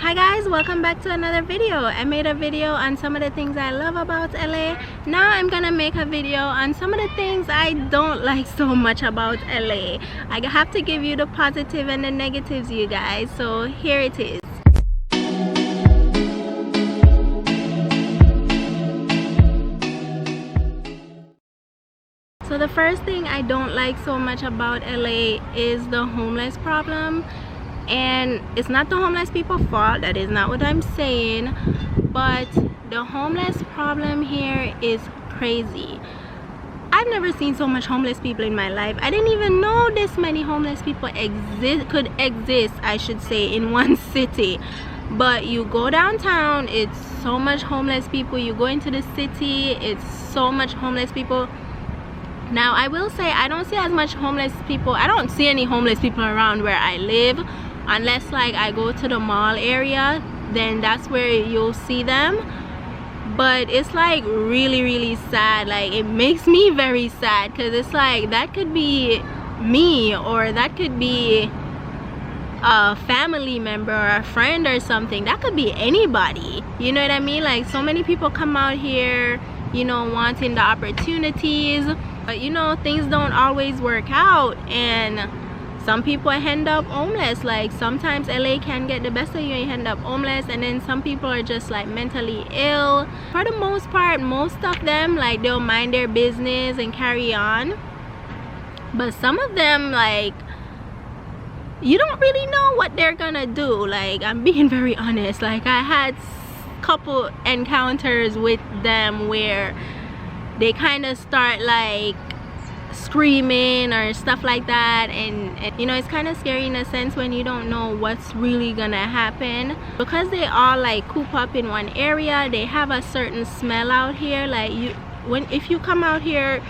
Hi guys, welcome back to another video. I made a video on some of the things I love about LA. Now I'm gonna make a video on some of the things I don't like so much about LA. I have to give you the positive and the negatives, you guys, so here it is. So the first thing I don't like so much about LA is the homeless problem. And it's not the homeless people's fault, that is not what I'm saying, but the homeless problem here is crazy. I've never seen so much homeless people in my life. I didn't even know this many homeless people could exist, I should say, in one city. But you go downtown, it's so much homeless people. You go into the city, it's so much homeless people. Now I will say I don't see as much homeless people. I don't see any homeless people around where I live, unless like I go to the mall area, then that's where you'll see them. But it's like really sad. Like, it makes me very sad, because it's like that could be me, or that could be a family member or a friend or something. That could be anybody, you know what I mean? Like, so many people come out here, you know, wanting the opportunities, but you know, things don't always work out, and some people end up homeless. Like, sometimes LA can get the best of you and you end up homeless, and then some people are just like mentally ill. For the most part, most of them, like, they'll mind their business and carry on, but some of them, like, you don't really know what they're gonna do. Like, I'm being very honest. Like, I had couple encounters with them where they kind of start like screaming or stuff like that, and you know, it's kind of scary in a sense when you don't know what's really gonna happen, because they all like coop up in one area. They have a certain smell out here. Like, if you come out here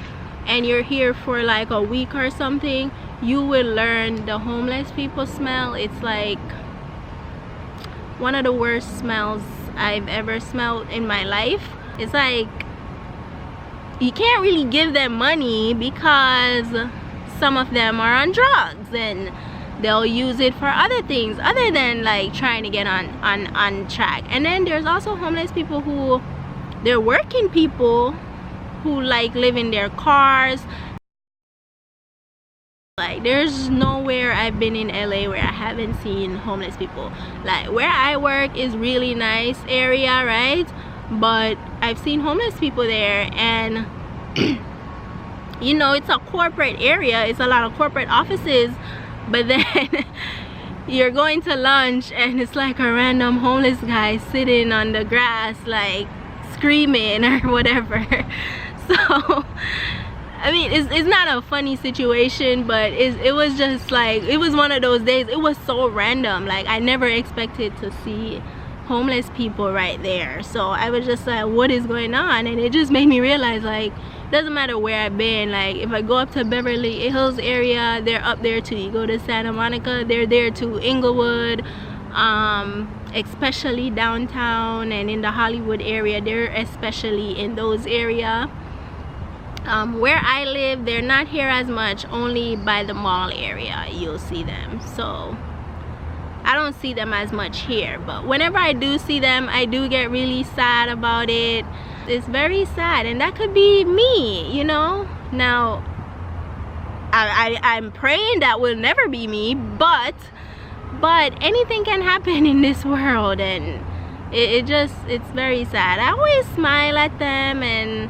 and you're here for like a week or something, you will learn the homeless people smell. It's like one of the worst smells I've ever smelled in my life. It's like you can't really give them money because some of them are on drugs, and they'll use it for other things other than like trying to get on track. And then there's also homeless people who, they're working people who like live in their cars. Like, there's nowhere I've been in LA where I haven't seen homeless people. Like, where I work is really nice area, right? But I've seen homeless people there, and you know, it's a corporate area. It's a lot of corporate offices, but then you're going to lunch and it's like a random homeless guy sitting on the grass like screaming or whatever. So I mean, it's not a funny situation, but it was just like, it was one of those days. It was so random. Like, I never expected to see homeless people right there. So I was just like, what is going on? And it just made me realize, like, it doesn't matter where I've been. Like, if I go up to Beverly Hills area, they're up there too. You go to Santa Monica, they're there too. Inglewood, especially downtown and in the Hollywood area, they're especially in those areas. Where I live, they're not here as much. Only by the mall area you'll see them, so I don't see them as much here. But whenever I do see them, I do get really sad about it. It's very sad, and that could be me, you know. Now I'm praying that will never be me, but anything can happen in this world, and it's very sad. I always smile at them, and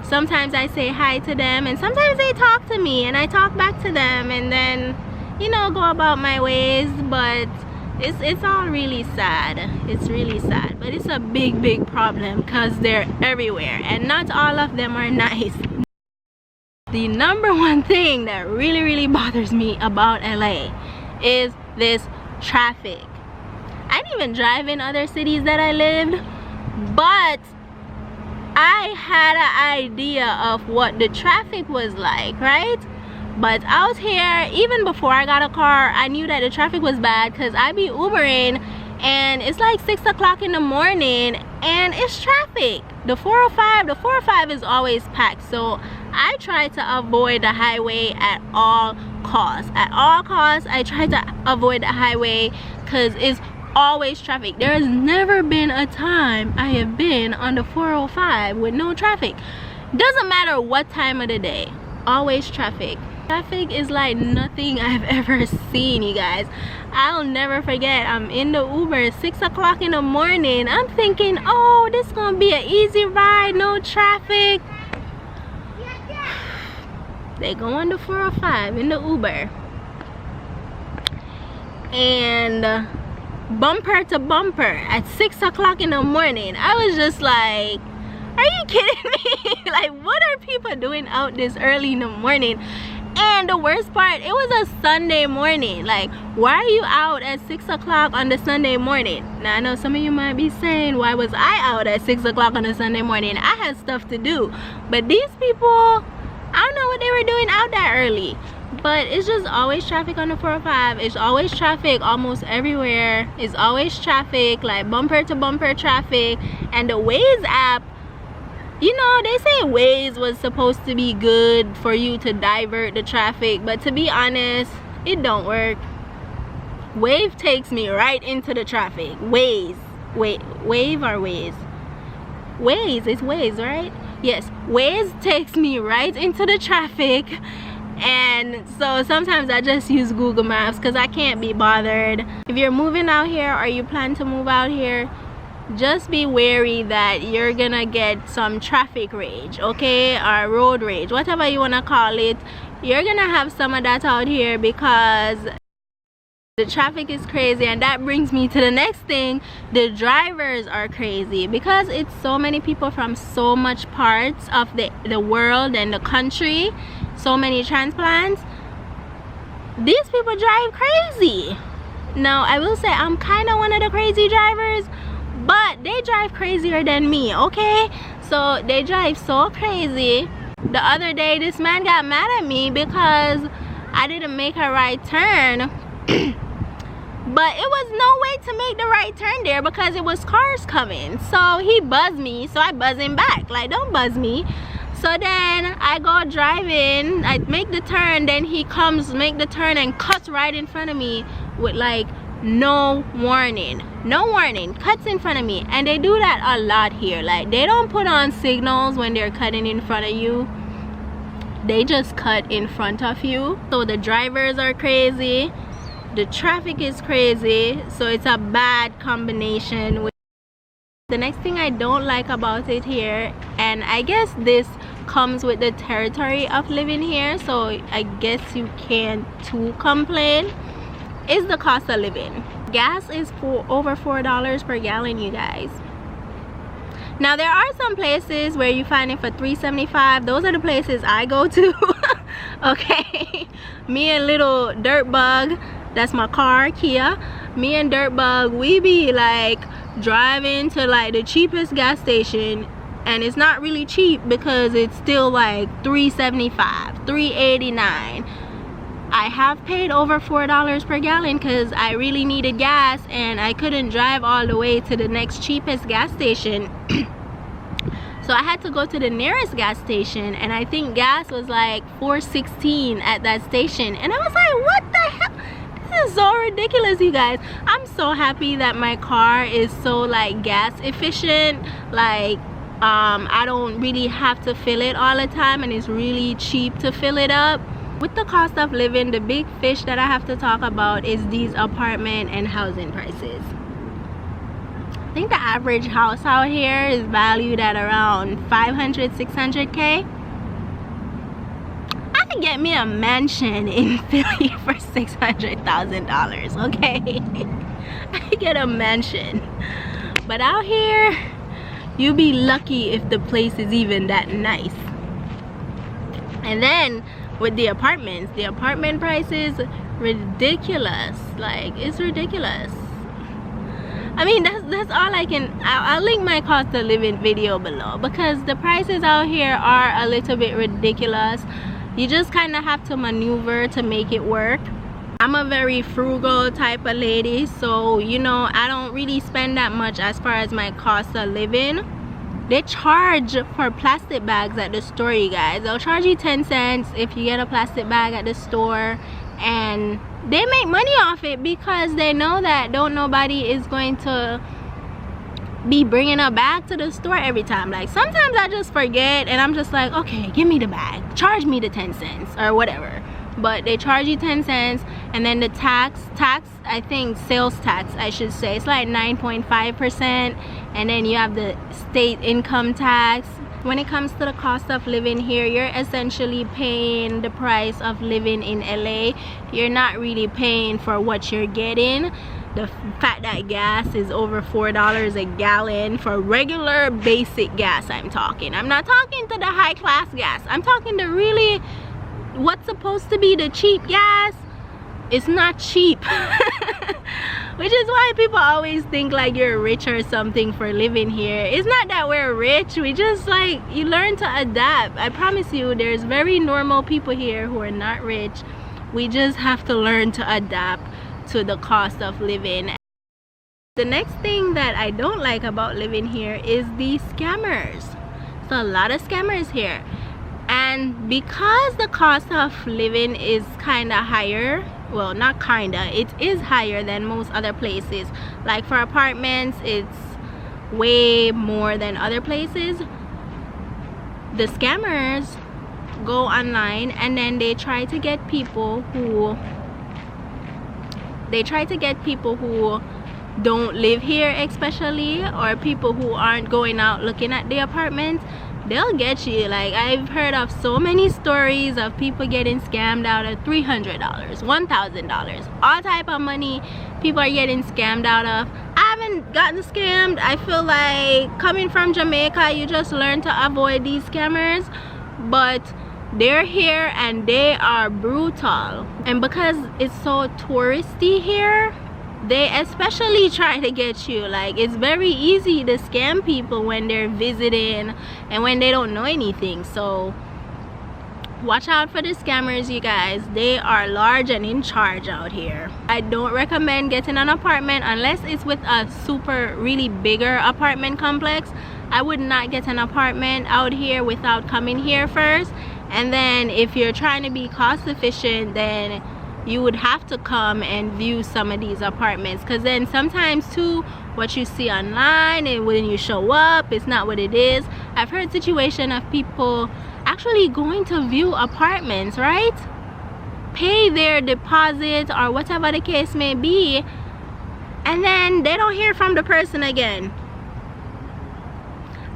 sometimes I say hi to them, and sometimes they talk to me and I talk back to them, and then, you know, go about my ways. But it's all really sad. It's really sad, but it's a big problem because they're everywhere, and not all of them are nice. The number one thing that really bothers me about LA is this traffic. I didn't even drive in other cities that I lived, but I had an idea of what the traffic was like, right? But out here, even before I got a car, I knew that the traffic was bad, because I be Ubering and it's like 6 o'clock in the morning and it's traffic. The 405 is always packed, so I try to avoid the highway at all costs. At all costs, I try to avoid the highway because it's always traffic. There has never been a time I have been on the 405 with no traffic. Doesn't matter what time of the day, always traffic. Traffic is like nothing I've ever seen, you guys. I'll never forget, I'm in the Uber, 6 o'clock in the morning. I'm thinking, oh, this is gonna be an easy ride, no traffic. They go on the 405 in the Uber, and bumper to bumper at 6 o'clock in the morning. I was just like, are you kidding me? Like, what are people doing out this early in the morning? And the worst part, it was a Sunday morning. Like, why are you out at 6 o'clock on the Sunday morning? Now I know some of you might be saying, why was I out at 6 o'clock on a Sunday morning? I had stuff to do. But these people, I don't know what they were doing out that early. But it's just always traffic on the 405. It's always traffic almost everywhere. It's always traffic, like bumper to bumper traffic. And the Waze app, you know, they say Waze was supposed to be good for you to divert the traffic, but to be honest, it don't work. Wave takes me right into the traffic. Waze. Wait, Wave or Waze? Waze, it's Waze, right? Yes, Waze takes me right into the traffic. And so sometimes I just use Google Maps because I can't be bothered. If you're moving out here or you plan to move out here, just be wary that you're gonna get some traffic rage, okay, or road rage, whatever you want to call it. You're gonna have some of that out here because the traffic is crazy. And that brings me to the next thing. The drivers are crazy because it's so many people from so much parts of the world and the country, so many transplants. These people drive crazy. Now I will say I'm kind of one of the crazy drivers, but they drive crazier than me, okay? So they drive so crazy. The other day this man got mad at me because I didn't make a right turn. But it was no way to make the right turn there because it was cars coming. So he buzzed me, so I buzz him back, like, don't buzz me. So then I go driving, I make the turn, then he comes make the turn and cuts right in front of me with like no warning, cuts in front of me. And they do that a lot here. Like, they don't put on signals when they're cutting in front of you, they just cut in front of you. So the drivers are crazy, the traffic is crazy, so it's a bad combination. The next thing I don't like about it here, and I guess this comes with the territory of living here, so I guess you can't too complain, is the cost of living. Gas is over $4 per gallon, you guys. Now there are some places where you find it for $3.75. Those are the places I go to. Okay, me and little Dirtbug, that's my car, Kia, me and Dirtbug, we be like driving to like the cheapest gas station, and it's not really cheap because it's still like $3.75, $3.89. I have paid over $4 per gallon because I really needed gas and I couldn't drive all the way to the next cheapest gas station. So I had to go to the nearest gas station, and I think gas was like $4.16 at that station. And I was like, what the hell? This is so ridiculous, you guys. I'm so happy that my car is so like gas efficient. Like I don't really have to fill it all the time, and it's really cheap to fill it up. With the cost of living, the big fish that I have to talk about is these apartment and housing prices. I think the average house out here is valued at around 500-600K. I can get me a mansion in Philly for $600,000, okay? I can get a mansion. But out here, you'll be lucky if the place is even that nice. And then with the apartments, the apartment prices, ridiculous. Like, it's ridiculous. I mean, that's all I can. I'll link my cost of living video below because the prices out here are a little bit ridiculous. You just kind of have to maneuver to make it work. I'm a very frugal type of lady, so you know, I don't really spend that much as far as my cost of living. They charge for plastic bags at the store, you guys. They'll charge you 10 cents if you get a plastic bag at the store, and they make money off it because they know that nobody is going to be bringing a bag to the store every time. Like sometimes I just forget and I'm just like, okay, give me the bag, charge me the 10 cents or whatever. But they charge you 10 cents, and then the tax, I think sales tax I should say, it's like 9.5%, and then you have the state income tax. When it comes to the cost of living here, you're essentially paying the price of living in LA. You're not really paying for what you're getting. The fact that gas is over $4 a gallon for regular basic gas, I'm talking. I'm not talking to the high class gas. I'm talking to really what's supposed to be the cheap gas. It's not cheap. Which is why people always think like you're rich or something for living here. It's not that we're rich, we just like, you learn to adapt. I promise you, there's very normal people here who are not rich. We just have to learn to adapt to the cost of living. The next thing that I don't like about living here is the scammers. So a lot of scammers here. And because the cost of living is kind of higher, well, not kinda, it is higher than most other places. Like for apartments, it's way more than other places. The scammers go online and then they try to get people who don't live here, especially, or people who aren't going out looking at the apartments. They'll get you. Like I've heard of so many stories of people getting scammed out of $300, $1,000, all type of money people are getting scammed out of. I haven't gotten scammed. I feel like coming from Jamaica, you just learn to avoid these scammers, but they're here and they are brutal. And because it's so touristy here, they especially try to get you. Like it's very easy to scam people when they're visiting and when they don't know anything. So watch out for the scammers, you guys. They are large and in charge out here. I don't recommend getting an apartment unless it's with a super really bigger apartment complex. I would not get an apartment out here without coming here first. And then if you're trying to be cost efficient, then you would have to come and view some of these apartments, because then sometimes too what you see online and when you show up, it's not what it is. I've heard situation of people actually going to view apartments, right, pay their deposit or whatever the case may be, and then they don't hear from the person again.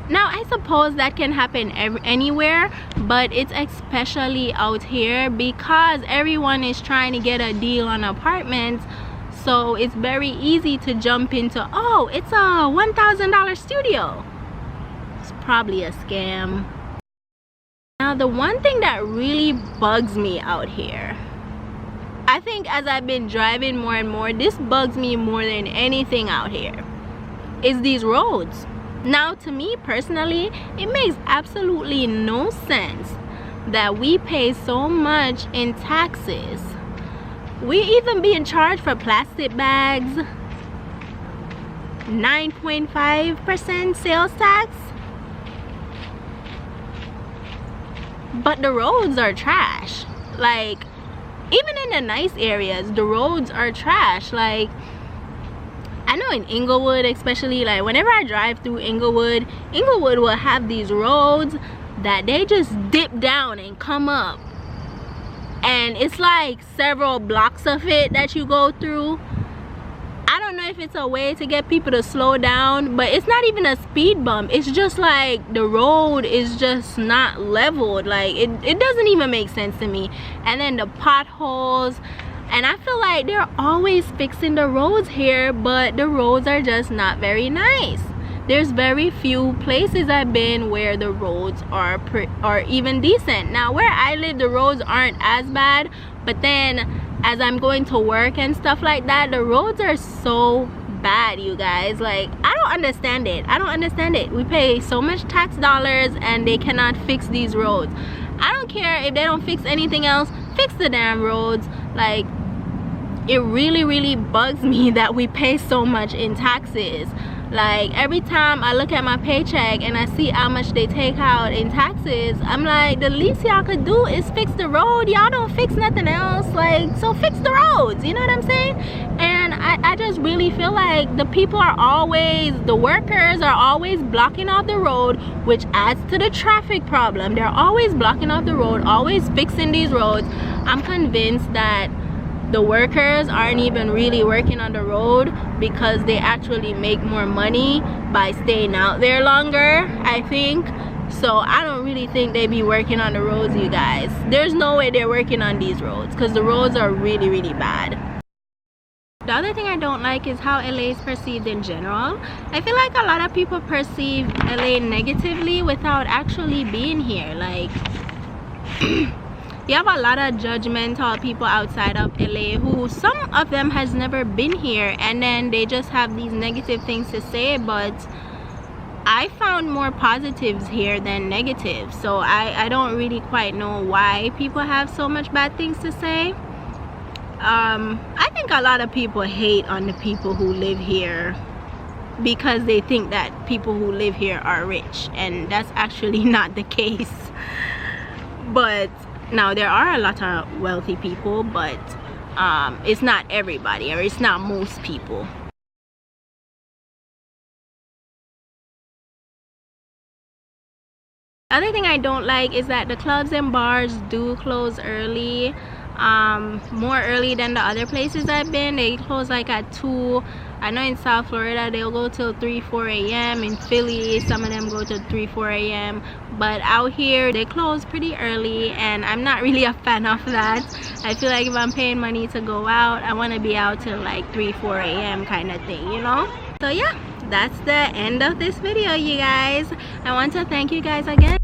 Now I suppose that can happen anywhere, but it's especially out here because everyone is trying to get a deal on apartments. So it's very easy to jump into, oh, it's a $1,000 studio. It's probably a scam. Now the one thing that really bugs me out here, I think as I've been driving more and more, this bugs me more than anything out here, is these roads. Now to me personally, it makes absolutely no sense that we pay so much in taxes. We even being charged for plastic bags, 9.5% sales tax, but the roads are trash. Like even in the nice areas, the roads are trash. Like I know in Inglewood especially, like whenever I drive through Inglewood will have these roads that they just dip down and come up, and it's like several blocks of it that you go through. I don't know if it's a way to get people to slow down, but it's not even a speed bump. It's just like the road is just not leveled. Like it doesn't even make sense to me. And then the potholes, and I feel like they're always fixing the roads here, but the roads are just not very nice. There's very few places I've been where the roads are even decent. Now where I live, the roads aren't as bad, but then as I'm going to work and stuff like that, the roads are so bad, you guys. Like I don't understand it. I don't understand it. We pay so much tax dollars and they cannot fix these roads. I don't care if they don't fix anything else, fix the damn roads. Like it really bugs me that we pay so much in taxes. Like, every time I look at my paycheck and I see how much they take out in taxes, I'm like, the least y'all could do is fix the road. Y'all don't fix nothing else. Like, so fix the roads, you know what I'm saying? And I just really feel like the people are always, the workers are always blocking off the road, which adds to the traffic problem. They're always blocking off the road, always fixing these roads. I'm convinced that the workers aren't even really working on the road because they actually make more money by staying out there longer, I think. So I don't really think they be working on the roads, you guys. There's no way they're working on these roads because the roads are really bad. The other thing I don't like is how LA is perceived in general. I feel like a lot of people perceive LA negatively without actually being here. Like, you have a lot of judgmental people outside of LA who, some of them has never been here, and then they just have these negative things to say. But I found more positives here than negatives, so I don't really quite know why people have so much bad things to say. I think a lot of people hate on the people who live here because they think that people who live here are rich, and that's actually not the case. But now there are a lot of wealthy people, but it's not everybody, or it's not most people. The other thing I don't like is that the clubs and bars do close early, more early than the other places I've been. They close like at 2. I know in South Florida they'll go till 3-4 a.m. In Philly some of them go to 3-4 a.m. but out here they close pretty early, and I'm not really a fan of that. I feel like if I'm paying money to go out, I want to be out till like 3-4 a.m. kind of thing, you know. So yeah, that's the end of this video, you guys. I want to thank you guys again